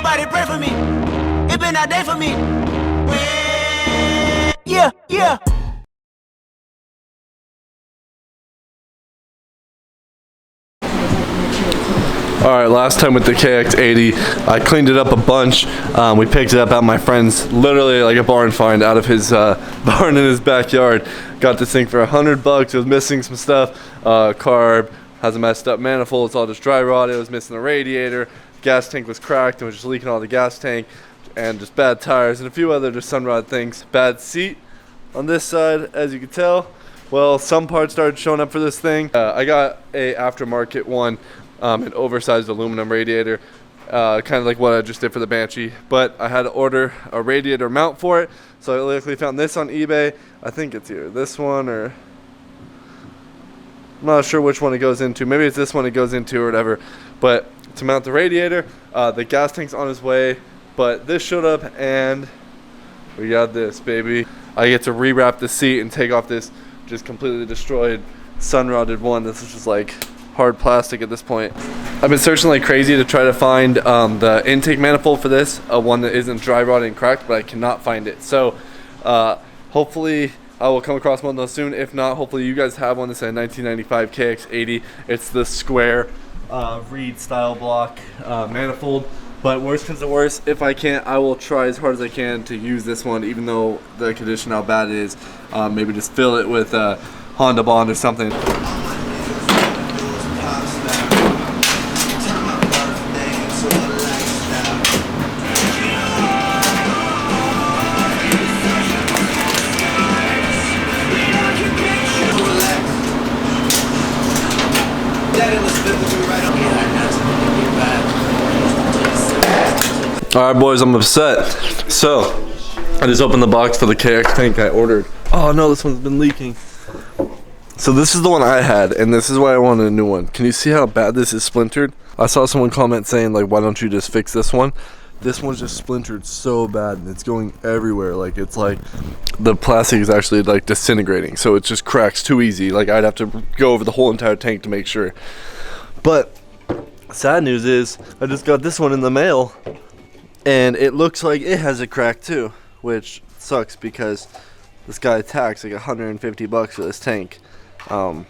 Somebody pray for me. It been a day for me. Yeah, yeah. Alright, last time with the KX80, I cleaned it up a bunch. We picked it up at my friend's, literally like a barn find out of his barn in his backyard. Got this thing for $100. It was missing some stuff. Carb, has a messed up manifold, it's all just dry rot. It was missing the radiator. Gas tank was cracked and was just leaking all the gas tank. And just bad tires and a few other just sunrod things. Bad seat on this side, as you can tell. Well, some parts started showing up for this thing. I got a aftermarket one. An oversized aluminum radiator, kind of like what I just did for the Banshee, but I had to order a radiator mount for it, so I luckily found this on eBay. I think it's either this one or I'm not sure which one it goes into. Maybe it's this one it goes into or whatever. But to mount the radiator, the gas tank's on its way, but this showed up and we got this, baby. I get to rewrap the seat and take off this just completely destroyed sun-rotted one. This is just like hard plastic at this point. I've been searching like crazy to try to find the intake manifold for this, one that isn't dry rotted and cracked, but I cannot find it. So hopefully I will come across one of those soon. If not, hopefully you guys have one. This is a 1995 KX80. It's the square reed style block manifold. But worst comes to worst, if I can't, I will try as hard as I can to use this one, even though the condition, how bad it is. Maybe just fill it with Honda Bond or something. Alright boys, I'm upset. So, I just opened the box for the KX tank I ordered. Oh no, this one's been leaking. So this is the one I had, and this is why I wanted a new one. Can you see how bad this is splintered? I saw someone comment saying like, why don't you just fix this one? This one's just splintered so bad, and it's going everywhere. Like, it's like the plastic is actually like disintegrating, so it just cracks too easy. Like, I'd have to go over the whole entire tank to make sure. But sad news is I just got this one in the mail, and it looks like it has a crack too, which sucks because this guy taxed like $150 for this tank. And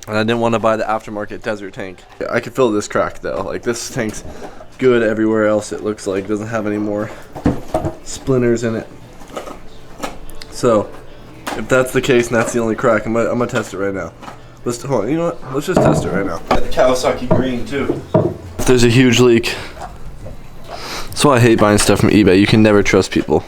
I didn't want to buy the aftermarket desert tank. I could fill this crack though. Like, this tank's good everywhere else. It looks like doesn't have any more splinters in it. So if that's the case and that's the only crack, I'm gonna test it right now. Hold on, you know what? Let's just test it right now. Got the Kawasaki green too. There's a huge leak. That's why I hate buying stuff from eBay. You can never trust people.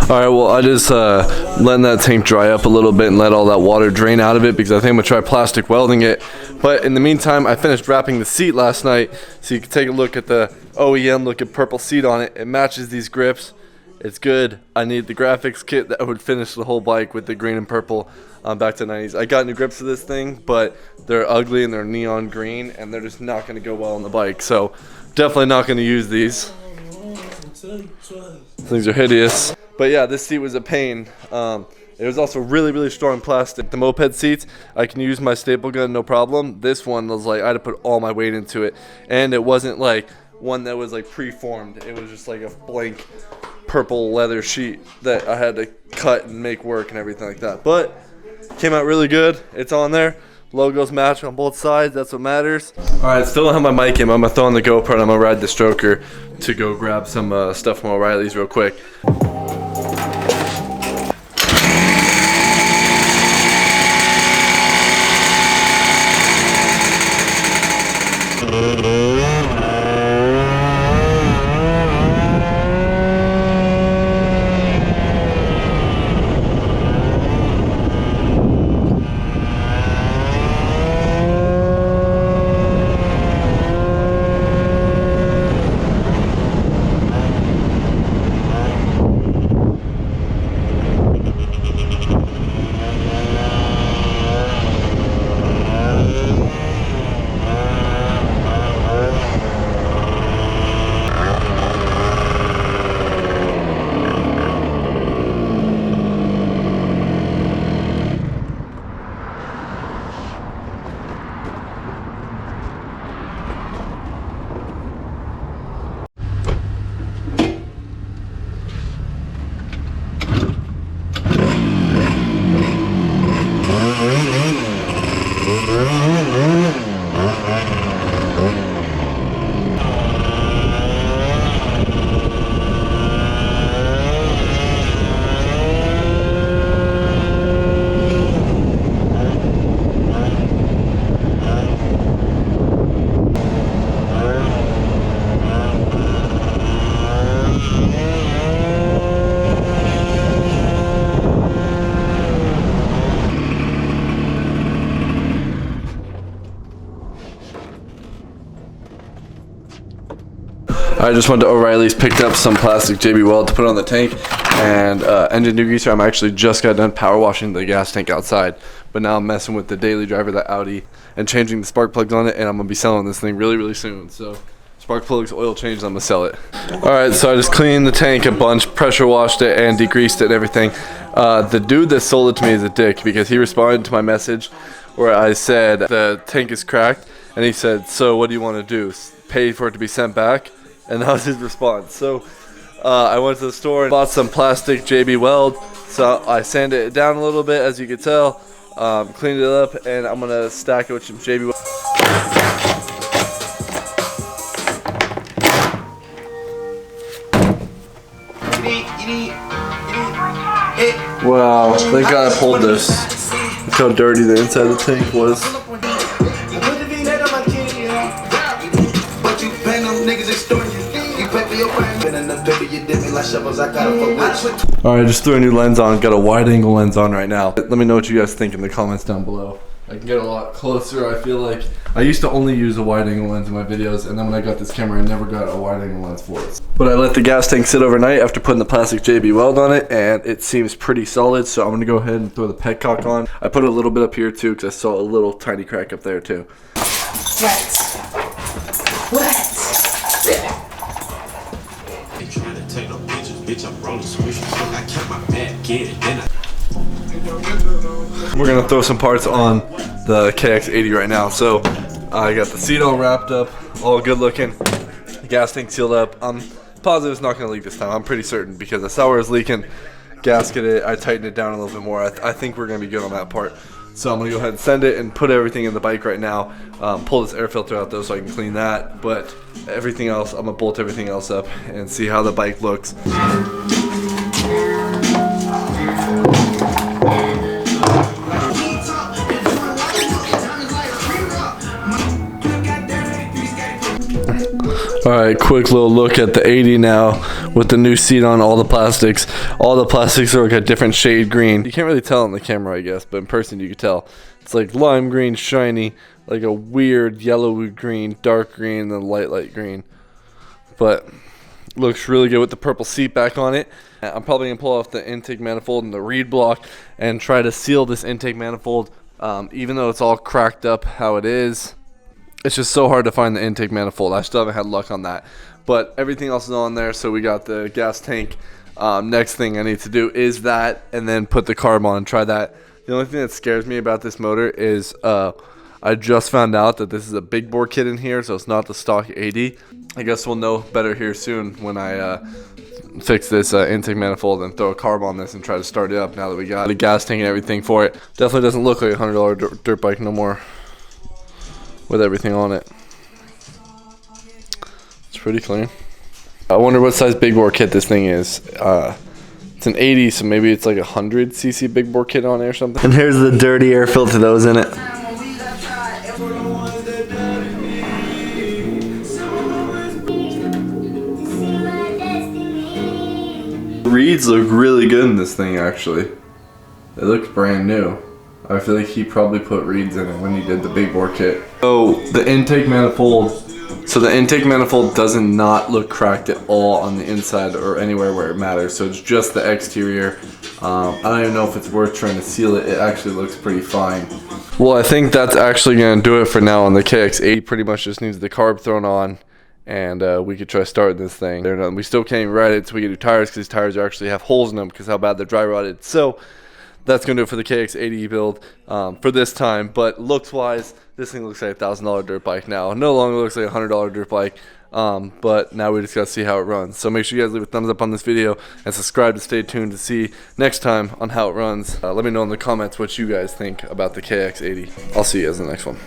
Alright, well, I just letting that tank dry up a little bit and let all that water drain out of it because I think I'm going to try plastic welding it. But in the meantime, I finished wrapping the seat last night, so you can take a look at the OEM, look at purple seat on it. It matches these grips. It's good. I need the graphics kit that would finish the whole bike with the green and purple back to the 90s. I got new grips for this thing, but they're ugly and they're neon green, and they're just not going to go well on the bike. So definitely not going to use these. Things are hideous. But yeah, this seat was a pain. It was also really, really strong plastic. The moped seats, I can use my staple gun, no problem. This one was like, I had to put all my weight into it. And it wasn't like one that was like preformed. It was just like a blank purple leather sheet that I had to cut and make work and everything like that. But came out really good. It's on there. Logos match on both sides. That's what matters. Alright, still don't have my mic in. I'm going to throw on the GoPro and I'm going to ride the stroker to go grab some stuff from O'Reilly's real quick. I just went to O'Reilly's, picked up some plastic JB Weld to put on the tank, and engine degreaser. I'm actually just got done power washing the gas tank outside, but now I'm messing with the daily driver, the Audi, and changing the spark plugs on it, and I'm gonna be selling this thing really soon. So spark plugs, oil change, I'm gonna sell it. All right, so I just cleaned the tank a bunch, pressure washed it, and degreased it and everything. The dude that sold it to me is a dick because he responded to my message where I said the tank is cracked, and he said, so what do you want to do? Pay for it to be sent back? And that was his response. So I went to the store and bought some plastic JB Weld. So I sanded it down a little bit, as you can tell, cleaned it up, and I'm gonna stack it with some JB Weld. Wow, thank God I pulled this. Look how dirty the inside of the tank was. Alright, just threw a new lens on. Got a wide angle lens on right now. Let me know what you guys think in the comments down below. I can get a lot closer. I feel like I used to only use a wide angle lens in my videos, and then when I got this camera I never got a wide angle lens for it. But I let the gas tank sit overnight after putting the plastic JB Weld on it, and it seems pretty solid, so I'm gonna go ahead and throw the petcock on. I put a little bit up here too because I saw a little tiny crack up there too. What? We're gonna throw some parts on the KX80 right now. So I got the seat all wrapped up, all good looking. The gas tank sealed up. I'm positive it's not gonna leak this time. I'm pretty certain because I saw where it was leaking. Gasket it, I tightened it down a little bit more. I think we're gonna be good on that part. So I'm gonna go ahead and send it and put everything in the bike right now. Pull this air filter out though so I can clean that. But everything else, I'm gonna bolt everything else up and see how the bike looks. Alright, quick little look at the 80 now with the new seat on, all the plastics. All the plastics are like a different shade green. You can't really tell on the camera, I guess, but in person you can tell. It's like lime green, shiny, like a weird yellow green, dark green, and then light green. But looks really good with the purple seat back on it. I'm probably gonna pull off the intake manifold and the reed block and try to seal this intake manifold, even though it's all cracked up how it is. It's just so hard to find the intake manifold. I still haven't had luck on that. But everything else is on there, so we got the gas tank. Next thing I need to do is that, and then put the carb on and try that. The only thing that scares me about this motor is I just found out that this is a big bore kit in here, so it's not the stock 80. I guess we'll know better here soon when I fix this intake manifold and throw a carb on this and try to start it up now that we got the gas tank and everything for it. Definitely doesn't look like a $100 dirt bike no more with everything on it. It's pretty clean. I wonder what size big bore kit this thing is. It's an 80, so maybe it's like a 100cc big bore kit on it or something. And here's the dirty air filter that was in it. The reeds look really good in this thing actually. It looks brand new. I feel like he probably put reeds in it when he did the big bore kit. Oh, the intake manifold. So the intake manifold does not look cracked at all on the inside or anywhere where it matters. So it's just the exterior. I don't even know if it's worth trying to seal it. It actually looks pretty fine. Well, I think that's actually gonna do it for now on the KX80. Pretty much just needs the carb thrown on, and we could try starting this thing. We still can't even ride it, so we can do tires because these tires actually have holes in them because how bad they're dry rotted. So that's gonna do it for the KX80 build for this time. But looks wise, this thing looks like a $1,000 dirt bike now. No longer looks like a $100 dirt bike. But now we just gotta see how it runs. So make sure you guys leave a thumbs up on this video and subscribe to stay tuned to see next time on how it runs. Let me know in the comments what you guys think about the KX80. I'll see you guys in the next one.